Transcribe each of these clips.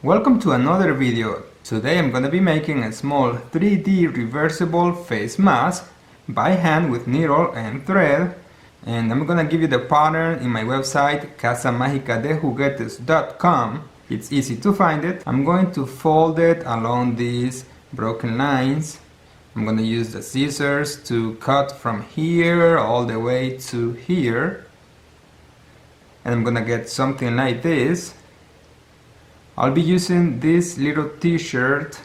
Welcome to another video. Today I'm going to be making a small 3D reversible face mask by hand with needle and thread, and I'm going to give you the pattern in my website casamagicadejuguetes.com. It's easy to find it. I'm going to fold it along these broken lines. I'm going to use the scissors to cut from here all the way to here, and I'm going to get something like this. I'll be using this little t-shirt.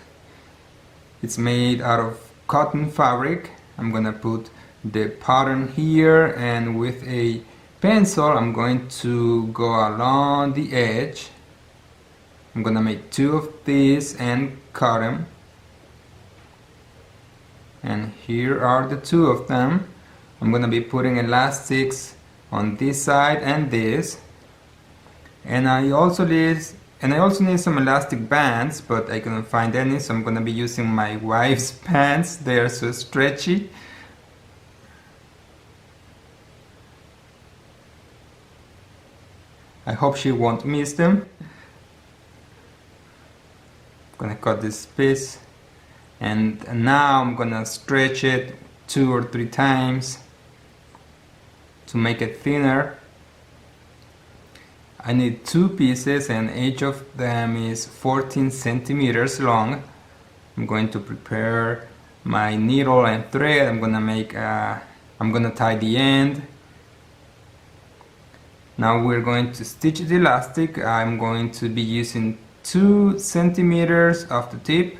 It's made out of cotton fabric. I'm gonna put the pattern here, and with a pencil I'm going to go along the edge. I'm gonna make two of these and cut them. And here are the two of them. I'm gonna be putting elastics on this side and this. And I also need some elastic bands, but I couldn't find any, so I'm gonna be using my wife's pants. They are so stretchy. I hope she won't miss them. I'm gonna cut this piece, and now I'm gonna stretch it 2 or 3 times to make it thinner. I need 2 pieces, and each of them is 14 centimeters long. I'm going to prepare my needle and thread. I'm gonna tie the end. Now we're going to stitch the elastic. I'm going to be using 2 centimeters of the tip.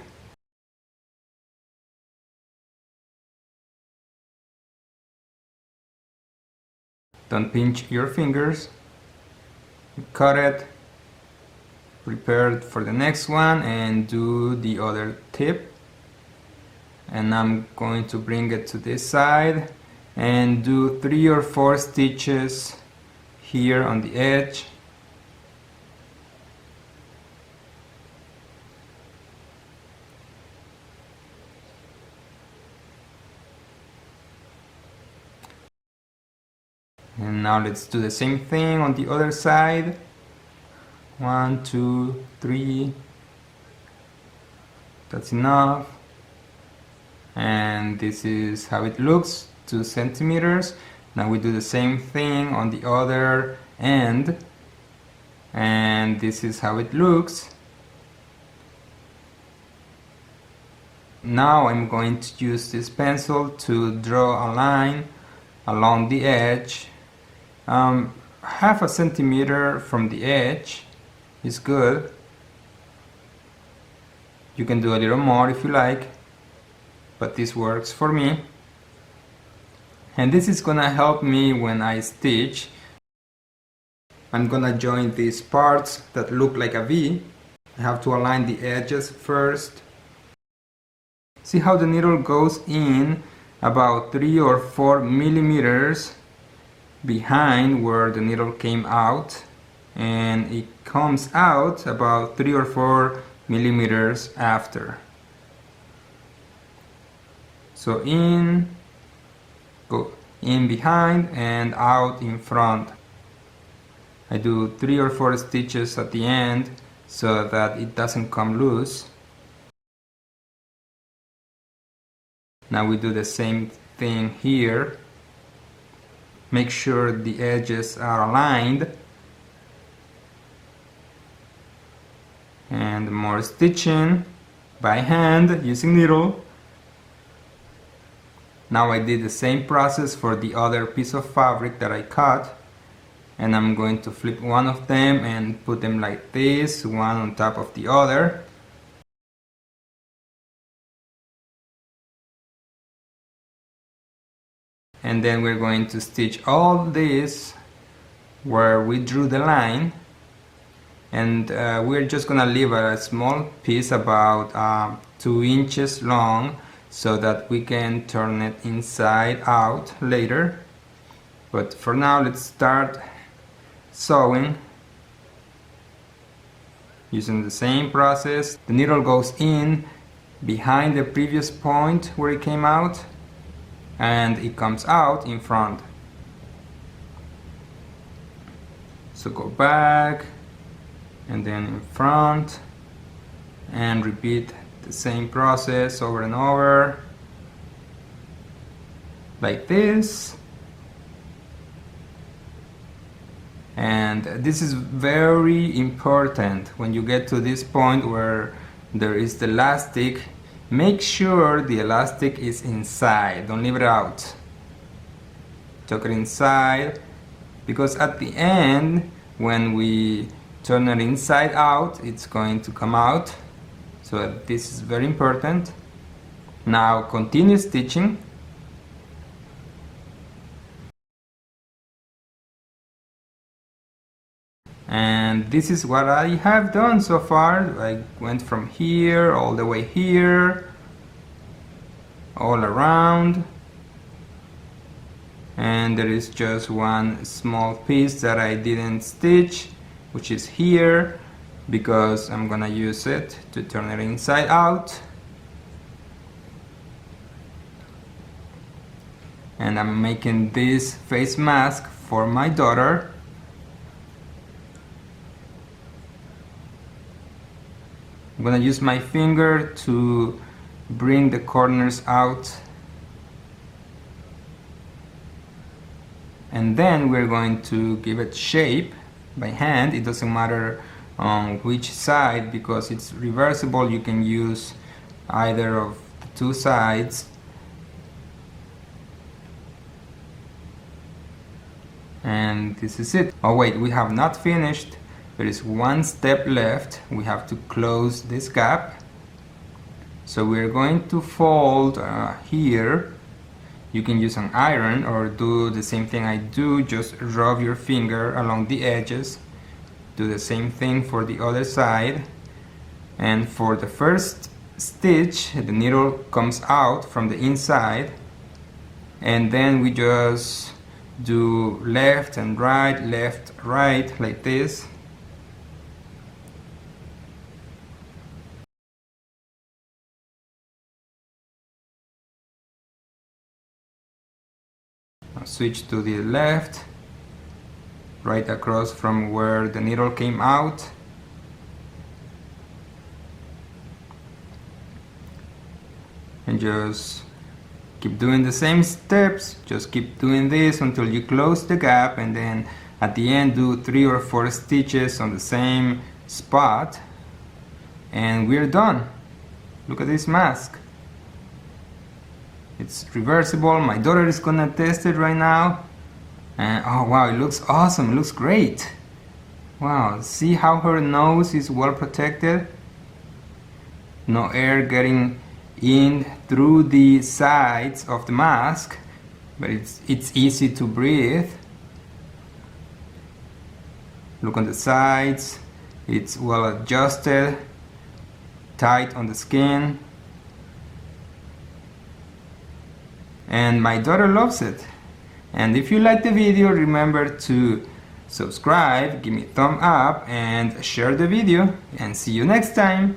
Don't pinch your fingers. Cut it, prepare it for the next one, and do the other tip. And I'm going to bring it to this side and do 3 or 4 stitches here on the edge. And now let's do the same thing on the other side. 1, 2, 3. That's enough. And this is how it looks, 2 centimeters. Now we do the same thing on the other end. And this is how it looks. Now I'm going to use this pencil to draw a line along the edge. Half a centimeter from the edge is good. You can do a little more if you like, but this works for me. And this is gonna help me when I stitch. I'm gonna join these parts that look like a V. I have to align the edges first. See how the needle goes in about 3 or 4 millimeters behind where the needle came out, and it comes out about 3 or 4 millimeters after. So go in behind and out in front. I do 3 or 4 stitches at the end so that it doesn't come loose. Now we do the same thing here. Make sure the edges are aligned. And more stitching by hand using needle. Now I did the same process for the other piece of fabric that I cut. And I'm going to flip one of them and put them like this, one on top of the other. And then we're going to stitch all this where we drew the line, and we're just gonna leave a small piece about 2 inches long so that we can turn it inside out later. But for now, let's start sewing using the same process. The needle goes in behind the previous point where it came out, and it comes out in front. So go back and then in front, and repeat the same process over and over like this. And this is very important. When you get to this point where there is the elastic, make sure the elastic is inside, don't leave it out. Tuck it inside, because at the end, when we turn it inside out, it's going to come out. So this is very important. Now continue stitching. And this is what I have done so far. I went from here all the way here, all around, and there is just one small piece that I didn't stitch, which is here, because I'm gonna use it to turn it inside out. And I'm making this face mask for my daughter. I'm gonna use my finger to bring the corners out, and then we're going to give it shape by hand. It doesn't matter on which side, because it's reversible. You can use either of the two sides. And this is it. Oh wait, we have not finished. There is one step left. We have to close this gap. So we're going to fold here. You can use an iron or do the same thing I do. Just rub your finger along the edges. Do the same thing for the other side. And for the first stitch, the needle comes out from the inside. And then we just do left, right, like this. Switch to the left, right across from where the needle came out. And just keep doing the same steps. Just keep doing this until you close the gap, and then at the end do 3 or 4 stitches on the same spot, and we're done. Look at this mask. It's reversible. My daughter is gonna test it right now. And oh wow, it looks awesome. It looks great. Wow, see how her nose is well protected? No air getting in through the sides of the mask, but it's easy to breathe. Look on the sides. It's well adjusted, tight on the skin. And my daughter loves it. And if you like the video, remember to subscribe, give me a thumb up, and share the video. And see you next time.